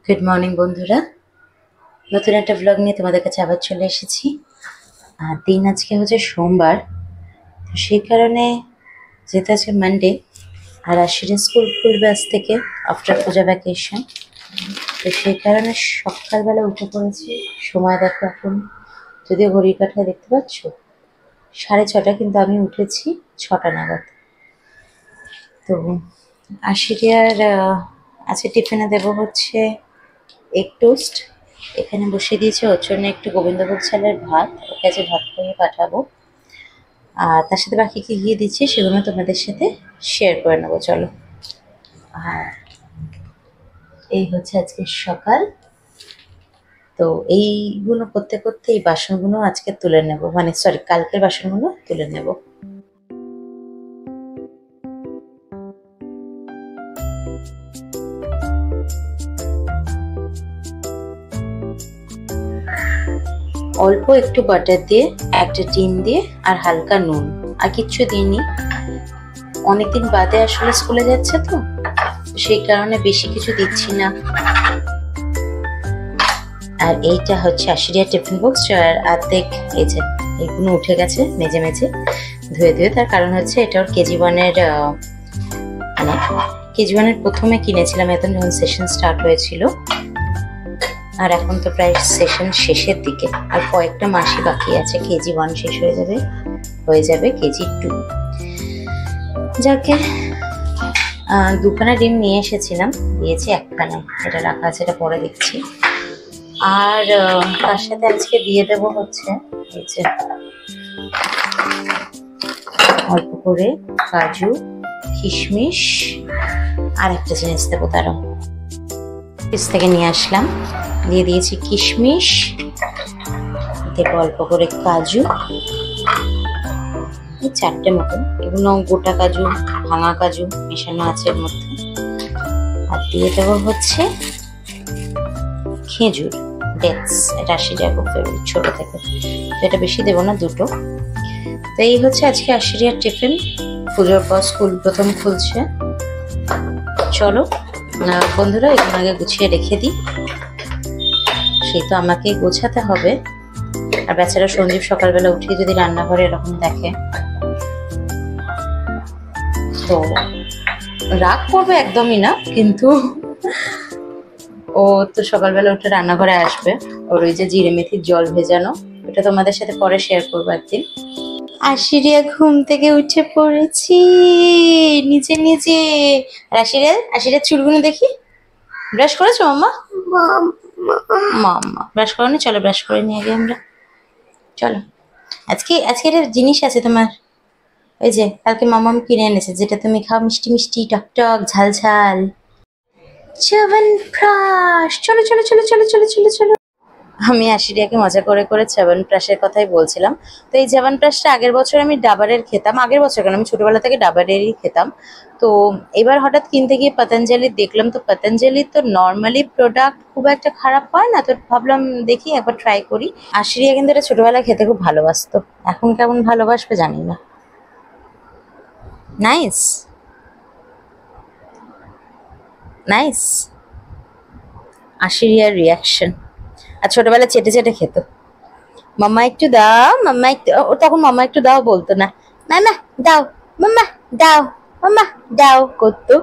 Good morning বন্ধুরা, নতুন একটা ব্লগ নিয়ে তোমাদের কাছে আবার চলে এসেছি। আর দিন আজকে হচ্ছে সোমবার, তো সেই কারণে যেহেতু আজকে মানডে আর আশির স্কুল খুলবে আজ থেকে আফটার পূজা ভ্যাকেশন, তো সেই কারণে সকালবেলা উঠে পড়েছি। সময় দেখো এখন, যদিও ঘড়ির কাঁটায় দেখতে পাচ্ছ 6:30, কিন্তু আমি উঠেছি 6টা নাগাদ। তো আশিরিয়ার আজকে টিফিনে দেবো হচ্ছে এগ টোস্ট। এখানে বসিয়ে দিয়েছি ওর জন্য একটু গোবিন্দভোগ চালের ভাত, ওর কাছে ভাত করে পাঠাবো। আর তার সাথে বাকি কি গিয়ে দিচ্ছি সেগুলো তোমাদের সাথে শেয়ার করে নেবো, চলো। আর এই হচ্ছে আজকে সকাল। তো এইগুলো করতে করতে এই বাসনগুলো আজকে তুলে নেব, মানে সরি কালকের বাসনগুলো তুলে নেব। অল্প একটু বাটার দিয়ে, একটা ডিম দিয়ে আর হালকা নুন, আর কিচ্ছু দিইনি। অনেকদিন বাদে আসলে স্কুলে যাচ্ছে তো সেই কারণে বেশি কিছু দিচ্ছি না। আর এইটা হচ্ছে আশিরিয়া টিফিন বক্স, আর অর্ধেক এই যে এইগুলো উঠে গেছে মেজে মেজে ধুয়ে ধুয়ে। তার কারণ হচ্ছে এটা ওর কেজি ওয়ানের প্রথমে কিনেছিলাম এখন যখন সেশন স্টার্ট হয়েছিল, আর এখন তো প্রায় সেশন শেষের দিকে, আর কয়েকটা মাসই বাকি আছে। কেজি 1 শেষ হয়ে যাবে কেজি 2। যাকে দুখানা ডিম নিয়ে এসেছিলাম, দিয়েছি একখানা, এটা রাখা আছে, এটা পরে দেখছি। আর তার সাথে আজকে দিয়ে দেবো হচ্ছে এই যে অল্প করে কাজু, কিশমিশ, আর একটা জিনিস দেবো, তারও অফিস থেকে নিয়ে আসলাম, দিয়ে দিয়েছি কিশমিশ, দেবো অল্প করে কাজু, এই 4টে মতন। এগুলো গোটা কাজু, ভাঙা কাজু মেশানো আছে এর মধ্যে। আর দিয়ে দেবো হচ্ছে খেজুর, ডেটস, এটা আশিরিয়া খুব ফেভারিট ছোট থেকে, তো এটা বেশি দেবো না, 2টো। তো এই হচ্ছে আজকে আশিরিয়ার টিফিন। পুজোর পর স্কুল প্রথম খুলছে। চলো বন্ধুরা, এগুলো আগে গুছিয়ে রেখে দিই, সেই তো আমাকে গোছাতে হবে। আর বেচারা সঞ্জীব সকালবেলা উঠে যদি রান্নাঘরে এরকম দেখে তো রাগ করবে একদমই না, কিন্তু ও তো সকালবেলা উঠে রান্নাঘরে আসবে। ওর ওই যে জিরে মেথির জল ভেজানো, ওটা তোমাদের সাথে পরে শেয়ার করবো একদিন। আশিরিয়া ঘুম থেকে উঠে পড়েছি নিচে নিচে। আর আশিরিয়া চুলগুলো দেখি। ব্রাশ করেছো মাম্মা? মাম্মা ব্রাশ করোনি? চলো ব্রাশ করে নিয়ে আগে আমরা, চলো। আজকে একটা জিনিস আছে তোমার, ওই যে কালকে মামাম কিনে এনেছে, যেটা তুমি খাও, মিষ্টি মিষ্টি টক টক ঝাল ঝাল চ্যবনপ্রাশ। চলো চলো চলো চলো চলো চলো চলো। আমি আশিরিয়াকে মজা করে করে চ্যবনপ্রাশের কথাই বলছিলাম। তো এই চ্যবনপ্রাশটা আগের বছর আমি ডাবরের খেতাম, আগের বছর কেন, আমি ছোটবেলা থেকে ডাবরেরই খেতাম। তো এবার হঠাৎ কিনতে গিয়ে পতঞ্জলির দেখলাম, তো পতঞ্জলির তো নর্মালি প্রোডাক্ট খুব একটা খারাপ হয় না, তো ভাবলাম দেখি একবার ট্রাই করি। আশিরিয়া কিন্তু এটা ছোটবেলায় খেতে খুব ভালোবাসতো, এখন কেমন ভালোবাসবে জানি না। নাইস নাইস আশিরিয়ার রিয়াকশন। আর ছোটবেলায় চেটে চেটে খেত, মাম্মা একটু দাও, মাম্মা একটু, ও তখন মাম্মা একটু দাও বলতো না, মাম্মা দাও, মাম্মা দাও, মাম্মা দাও করতো।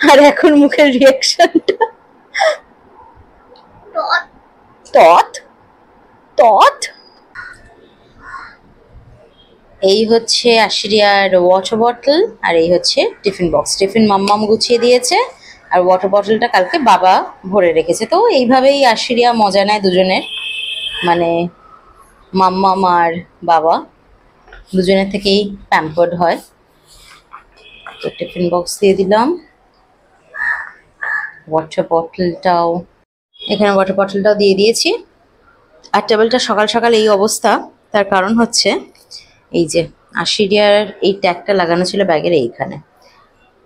আর এখন মুখের রিয়াকশনটা তত তত। এই হচ্ছে আশিরিয়ার ওয়াটার বটল, আর এই হচ্ছে টিফিন বক্স। টিফিন মাম্মাম গুছিয়ে দিয়েছে, আর ওয়াটার বটলটা কালকে বাবা ভরে রেখেছে। তো এইভাবেই আশিরিয়া মজা নেয় দুজনের, মানে মাম্মাম আর বাবা দুজনের থেকেই প্যাম্পার্ড হয়। তো টিফিন বক্স দিয়ে দিলাম, ওয়াটার বটলটাও দিয়ে দিয়েছি। আর টেবিলটা সকাল সকাল এই অবস্থা, তার কারণ হচ্ছে এই যে আশিরিয়ার এই ট্যাগটা লাগানো ছিল ব্যাগের এইখানে।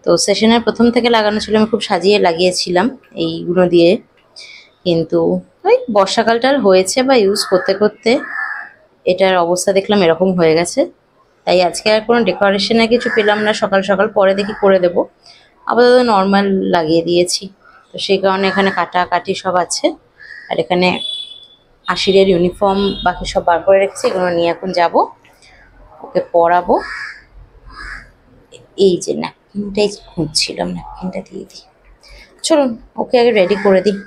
তো সেশনের প্রথম থেকে লাগানো ছিল, আমি খুব সাজিয়ে লাগিয়েছিলাম এইগুলো দিয়ে, কিন্তু ওই বর্ষাকালটার হয়েছে বা ইউজ করতে করতে এটার অবস্থা দেখলাম এরকম হয়ে গেছে। তাই আজকে আর কোনো ডেকোরেশনে কিছু পেলাম না সকাল সকাল, পরে দেখি করে দেবো। আপাতত নর্মাল লাগিয়ে দিয়েছি। তো সেই কারণে এখানে কাটাকাটি সব আছে। আর এখানে আশিরের ইউনিফর্ম বাকি সব বার করে রেখেছি, এগুলো নিয়ে এখন যাব, ওকে পরাবো। এই যে ন্যাপকিনটাই খুঁজছিলাম, ন্যাপকিনটা দিয়ে দিই। চলুন ওকে আগে রেডি করে দিই।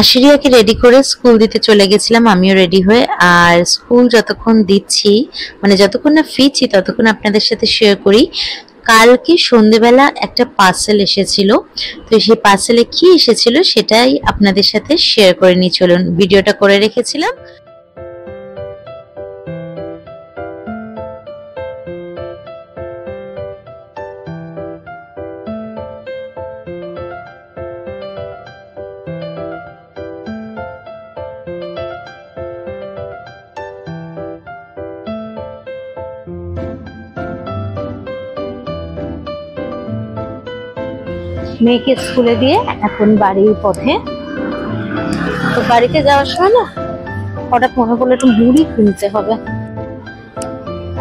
আশিরিয়াকে রেডি করে স্কুল দিতে চলে গেছিলাম, আমিও রেডি হয়ে। আর স্কুল যতক্ষণ দিচ্ছি, মানে যতক্ষণ না ফিরছি ততক্ষণ আপনাদের সাথে শেয়ার করি। কালকে সন্ধেবেলা একটা পার্সেল এসেছিল, তো সেই পার্সেলে কি এসেছিল সেটাই আপনাদের সাথে শেয়ার করে নিয়ে চলুন। ভিডিওটা করে রেখেছিলাম। মেয়েকে স্কুলে দিয়ে এখন বাড়ির পথে। তো বাড়িতে যাওয়ার সময় না হঠাৎ মনে পড়লো একটু মুড়ি কিনতে হবে।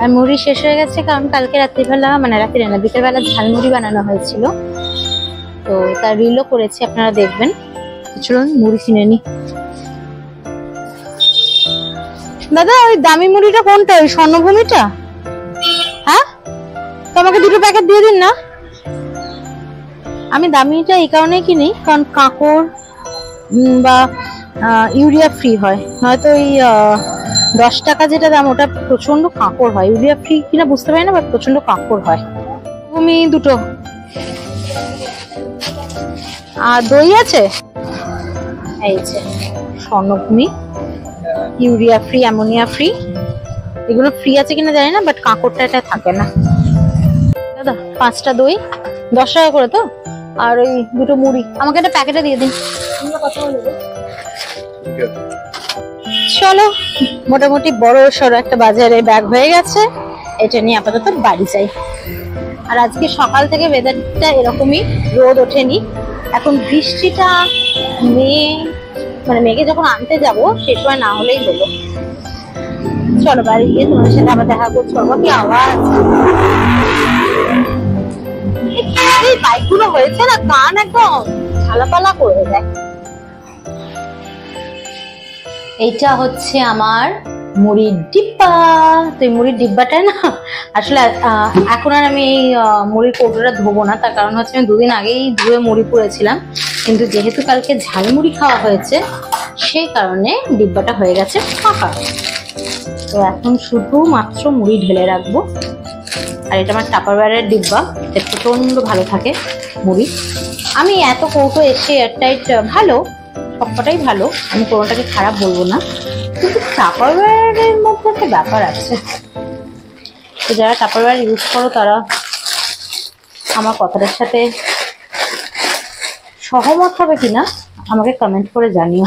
আর মুড়ি শেষ হয়ে গেছে, কারণ কালকে রাত্রিবেলা, মানে রাত্রি না বিকেলবেলা ঝালমুড়ি বানানো হয়েছিল, তো তার রিলও করেছি, আপনারা দেখবেন। চলুন মুড়ি কিনে নি। দাদা ওই দামি মুড়িটা কোনটা, ওই স্বর্ণভূমিটা? হ্যাঁ, তো আমাকে দুটো প্যাকেট দিয়ে দিন না। আমি দামিটা এই কারণে কিনি কারণ কাঁকড় বা ইউরিয়া ফ্রি হয়, নয়তো ওই 10 টাকা যেটা দাম ওটা প্রচন্ড কাঁকড় হয়। ইউরিয়া ফ্রি কিনা বুঝতে পারি না, বাট প্রচন্ড কাঁকড় হয়। তুমি দুটো। আর দই আছে? এই যে স্বর্ণভূমি, ইউরিয়া ফ্রি, অ্যামোনিয়া ফ্রি, এগুলো ফ্রি আছে কিনা জানি না, বাট কাঁকড়টা এটা থাকে না। দাদা 5টা দই 10 টাকা করে তো, আর ওই দুটো মুড়ি আমাকে একটা প্যাকেটে দিয়ে দিন। চলো মোটামুটি বড় সড়ো একটা বাজারে ব্যাগ হয়ে গেছে, এটা নিয়ে আপাতত বাড়ি যাই। আর আজকে সকাল থেকে ওয়েদারটা এরকমই, রোদ ওঠেনি। এখন বৃষ্টিটা মেঘে যখন আনতে যাব সে সময় না হলেই হলো। চলো বাড়ি গিয়ে তোমার সাথে আবার দেখা করছি। কি আওয়াজ এই বাইকগুলো হয়েছে না, কান একদম ঝালাপালা করে দেয়। এইটা হচ্ছে আমার মুড়ির ডিব্বা। তো এই মুড়ির ডিব্বাটাই না আসলে এখন আর আমি এই মুড়ির কৌটোটা ধোবো না, তার কারণ হচ্ছে আমি 2 দিন আগেই ধুয়ে মুড়ি পুড়েছিলাম, কিন্তু যেহেতু কালকে ঝালমুড়ি খাওয়া হয়েছে সেই কারণে ডিব্বাটা হয়ে গেছে ফাঁকা। তো এখন শুধু মাত্র মুড়ি ঢেলে রাখবো। আর এটা আমার টাপারওয়্যারের ডিব্বা, এটা প্রচন্ড ভালো থাকে মুড়ি। আমি এত কৌটো এসে এয়ারটাইট ভালো, সবকটাই ভালো, আমি কোনোটাকে খারাপ বলবো না, কিন্তু টাপারওয়্যারের মধ্যে একটা ব্যাপার আছে। তো যারা টাপারওয়্যার ইউজ করো তারা আমার কথাটার সাথে সহমত হবে কিনা আমাকে কমেন্ট করে জানিও।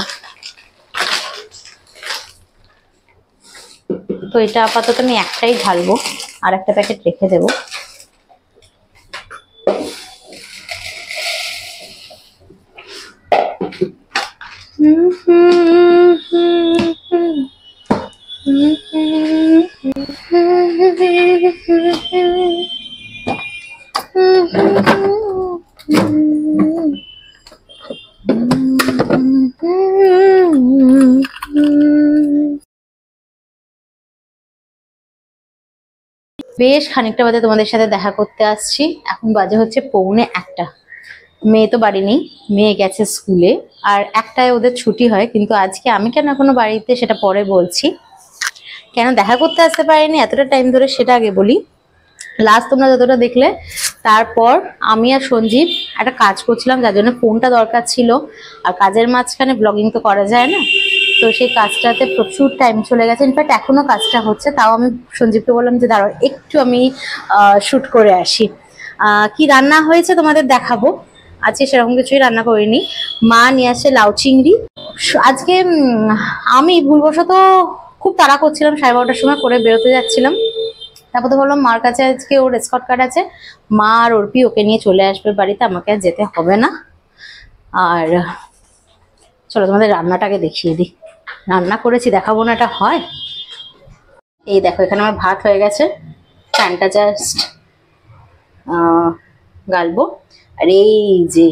তো এটা আপাতত আমি একটাই ঢালবো, আর একটা প্যাকেট রেখে দেবো। বেশ খানিকটা বাদে তোমাদের সাথে দেখা করতে আসছি। এখন বাজে হচ্ছে 1:45। মেয়ে তো বাড়ি নেই, মেয়ে গেছে স্কুলে, আর 1টায় ওদের ছুটি হয়। কিন্তু আজকে আমি কেন এখনো বাড়িতে সেটা পরে বলছি। কেন দেখা করতে আসতে পারিনি এতটা টাইম ধরে সেটা আগে বলি। লাস্ট তোমরা যতটা দেখলে, তারপর আমি আর সঞ্জীব একটা কাজ করছিলাম, যার জন্য ফোনটা দরকার ছিল। আর কাজের মাঝখানে ব্লগিং তো করা যায় না, তো সেই কাজটাতে প্রচুর টাইম চলে গেছে। ইনফ্যাক্ট এখনো কাজটা হচ্ছে, তাও আমি সঞ্জীবকে বললাম যে দাঁড়াও একটু আমি শ্যুট করে আসি। কি রান্না হয়েছে তোমাদের দেখাবো। আজকে সেরকম কিছুই রান্না করিনি। মা নিয়ে আসে লাউ চিংড়ি। আজকে আমি ভুলবশত খুব তাড়া করছিলাম, 12:30টার সময় করে বেরোতে যাচ্ছিলাম। তারপর তো বললাম মার কাছে আজকে ওর স্কট কার্ড আছে, মা আর অর্পি ওকে নিয়ে চলে আসবে বাড়িতে, আমাকে আর যেতে হবে না। আর চলো তোমাদের রান্নাটাকে দেখিয়ে দিই। রান্না করেছি, দেখাবো না এটা হয়? এই দেখো, এখানে আমার ভাত হয়ে গেছে, ফ্যানটা জাস্ট গালবো। আর এই যে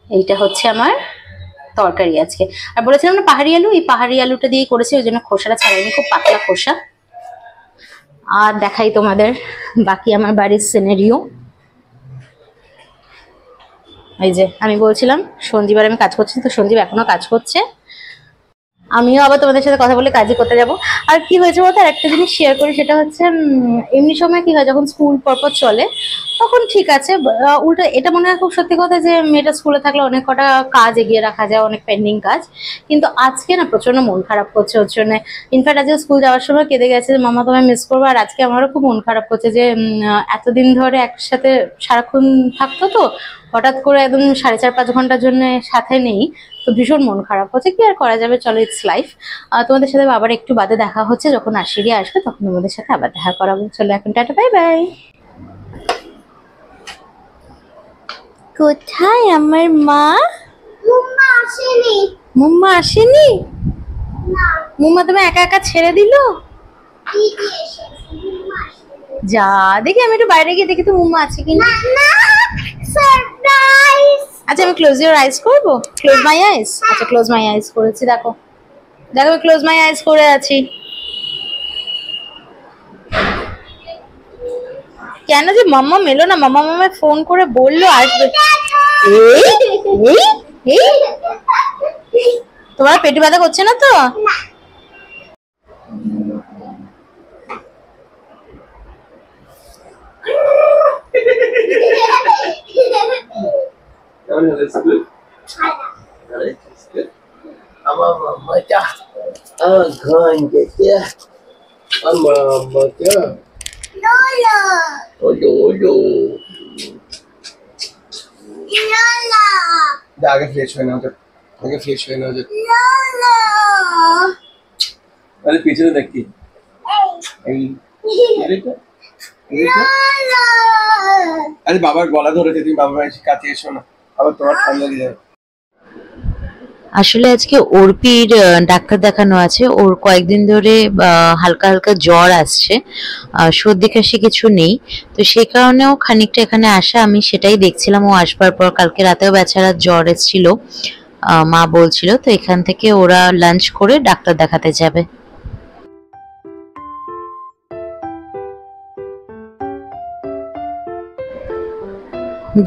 এইটা হচ্ছে আমার তরকারি আজকে। আর বলেছিলাম না পাহাড়ি আলু, এই পাহাড়ি আলুটা দিয়েই করেছি, ওই জন্য খোসাটা ছাড়াইনি, খুব পাতলা খোসা। আর দেখাই তোমাদের বাকি আমার বাড়ির সিনারিও। এই যে আমি বলছিলাম সঞ্জীব আর আমি কাজ করছি, তো সঞ্জীব এখনো কাজ করছে, আমিও আবার তোমাদের সাথে কথা বলে কাজই করতে যাব। আর কি হয়েছে বলতো, আর একটা জিনিস শেয়ার করি, সেটা হচ্ছে এমনি সময় কি হয়, যখন স্কুল পরপর চলে তখন ঠিক আছে, উল্টো এটা মনে হয় খুব সত্যি কথা যে মেয়েটা স্কুলে থাকলে অনেক কটা কাজ এগিয়ে রাখা যায়, অনেক পেন্ডিং কাজ। কিন্তু আজকে না প্রচন্ড মন খারাপ করছে ওর জন্য। ইনফ্যাক্ট আজকে স্কুল যাওয়ার সময় কেঁদে গেছে, মামা তোমায় মিস করবো। আর আজকে আমারও খুব মন খারাপ করছে যে এতদিন ধরে একসাথে সারাক্ষণ থাকতো, তো হঠাৎ করে একদম 4.5-5 ঘন্টার জন্য সাথে নেই, তো ভীষণ মন খারাপ হচ্ছে। কি আর করা যাবে, চলো ইটস লাইফ। তোমাদের সাথে আবার একটু বাদে দেখা হচ্ছে, যখন আশিরি আসবে তখন তোমাদের সাথে আবার দেখা করাবো। চলো এখন টাটা, বাই বাই। কোথায় আমার মা? মুম্মা আসেনি। মুম্মা আসেনি? মুম্মা তুমি একা একা ছেড়ে দিল? যা দেখি, আমি একটু বাইরে গিয়ে দেখি তো মুম্মা আছে কিনা। আচ্ছা আমি ক্লোজ ইউর আইস করবো, ক্লোজ মাই আইস। আচ্ছা ক্লোজ মাই আইস করেছি, দেখো দেখো আমি ক্লোজ মাই আইস করে আছি। কেন যে মাম্মা মেলো না, মাম্মা মামায় ফোন করে বললো আসবে। তোমার পেটে ব্যথা করছে না তো? আগে ফ্রেশ হয়ে নাও, আগে ফ্রেশ হয়ে নাও। আরে পিছনে দেখ কি আরে বাবার গলা ধরেছে, তুমি বাবার কাছে এসো না, আবার তোমার ঠান্ডা দিয়ে যাবে। আসলে আজকে অর্পির ডাক্তার দেখানো আছে। ওর কয়েকদিন ধরে হালকা হালকা জ্বর আসছে, সর্দি কাশি কিছু নেই, তো সেই কারণেও খানিকটা এখানে আসা। আমি সেটাই দেখছিলাম। ও আসবার পর কালকে রাতেও বেচারা জ্বর এসেছিল, মা বলছিল, তো এখান থেকে ওরা লাঞ্চ করে ডাক্তার দেখাতে যাবে।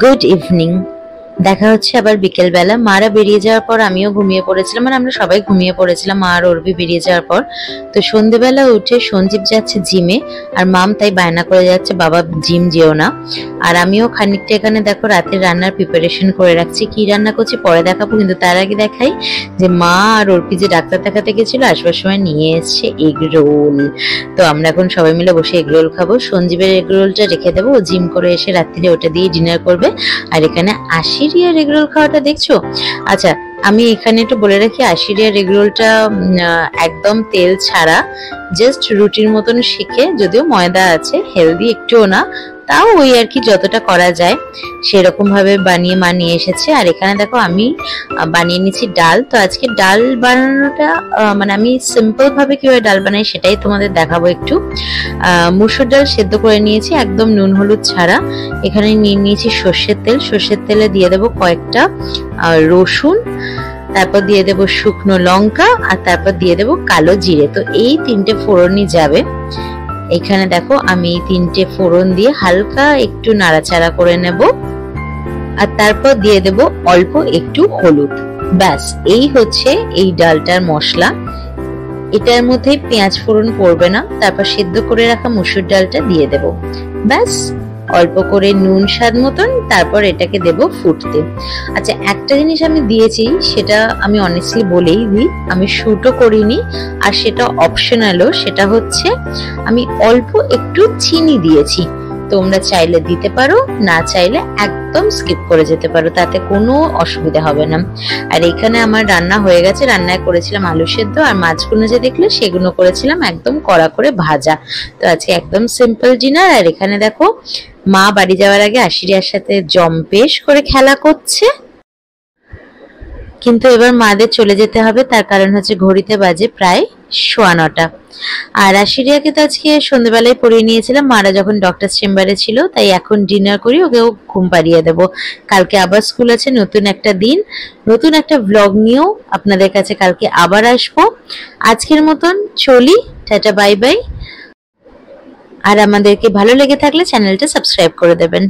গুড ইভিনিং, দেখা হচ্ছে আবার বিকেল বেলা। মারা বেরিয়ে যাওয়ার পর আমিও ঘুমিয়ে পড়েছিলাম, মানে আমরা সবাই ঘুমিয়ে পড়েছিলাম মা আর অর্বি বেরিয়ে যাওয়ার পর। তো সন্ধ্যেবেলা উঠে সঞ্জীব যাচ্ছে জিমে, আর মাম তাই বায়না করে যাচ্ছে বাবা জিম যেও না। আর আমিও খানিকটা এখানে দেখো রাতের রান্নার প্রিপারেশন করে রাখছি। কি রান্না করছি পরে দেখাবো, কিন্তু তার আগে দেখাই যে মা আর অর্পি যে ডাক্তার দেখাতে গেছিল আসবার সময় নিয়ে এসছে এগ রোল। তো আমরা এখন সবাই মিলে বসে এগ রোল খাবো। সঞ্জীবের এগ রোলটা রেখে দেবো, ও জিম করে এসে রাত্রিরে ওটা দিয়ে ডিনার করবে। আর এখানে আশিরিয়ার এগ রোল খাওয়াটা দেখছো। আচ্ছা আমি এখানে একটু বলে রাখি, আশিরিয়ার এগ রোলটা একদম তেল ছাড়া, জাস্ট রুটির মতন শিখে, যদিও ময়দা আছে, হেলদি একটুও না, তাও ওই আর কি যতটা করা যায় সেরকম ভাবে বানিয়ে মা নিয়ে এসেছে। আর এখানে দেখো আমি বানিয়ে নিচ্ছি ডাল। তো আজকে ডাল বানানোটা মানে আমি সিম্পল ভাবে কিভাবে ডাল বানাই সেটাই তোমাদের দেখাবো একটু। মুসুর ডাল সেদ্ধ করে নিয়েছি একদম নুন হলুদ ছাড়া। এখানে নিয়ে নিয়েছি সর্ষের তেল, সর্ষের তেলে দিয়ে দেবো কয়েকটা রসুন, তারপর দিয়ে দেবো শুকনো লঙ্কা, আর তারপর দিয়ে দেবো কালো জিরে। তো এই তিনটে ফোড়নই যাবে। এখানে দেখো আমি 3টে ফোড়ন দিয়ে হালকা একটু নাড়াচাড়া করে নেব, আর তারপর দিয়ে দেব অল্প একটু হলুদ। ব্যাস এই হচ্ছে এই ডালটার মশলা। এটার মধ্যে পেঁয়াজ ফোড়ন পড়বে না। তারপর সেদ্ধ করে রাখা মসুর ডালটা দিয়ে দেব। ব্যাস অল্প করে নুন স্বাদ মতন, তারপর এটাকে দেব ফুটতে। আচ্ছা, একটা জিনিস আমি দিয়েছি, সেটা আমি অনেস্টলি বলেই দিই, আমি শুটও করিনি আর সেটা অপশনালও। সেটা হচ্ছে আমি অল্প একটু চিনি দিয়েছি। তোমরা চাইলে দিতে পারো, না চাইলে একদম স্কিপ করে যেতে পারো, তাতে কোনো অসুবিধা হবে না। আর এখানে আমার রান্না হয়ে গেছে। রান্নায় করেছিলাম আলু সেদ্ধ, আর মাছগুলো যে দেখলে সেগুলো করেছিলাম একদম কড়া করে ভাজা। তো আজকে একদম সিম্পল ডিনার। আর এখানে দেখো মা বাড়ি যাওয়ার আগে আশিরিয়ার সাথে জম্পেশ করে খেলা করছে। কিন্তু এবার মাদের চলে যেতে হবে, তার কারণ হচ্ছে ঘড়িতে বাজে প্রায় 9:15। আর আশিরিয়াকে তো আজকে সন্ধ্যেবেলায় পড়িয়ে নিয়েছিলাম, মারা যখন ডক্টর চেম্বারে ছিল, তাই এখন ডিনার করি, ওকেও ঘুম পাড়িয়ে দেবো। কালকে আবার স্কুল আছে, নতুন একটা দিন, নতুন একটা ব্লগ নিয়েও আপনাদের কাছে কালকে আবার আসবো। আজকের মতন চলি, টাটা বাই বাই। আর আমাদেরকে ভালো লেগে থাকলে চ্যানেলটা সাবস্ক্রাইব করে দেবেন।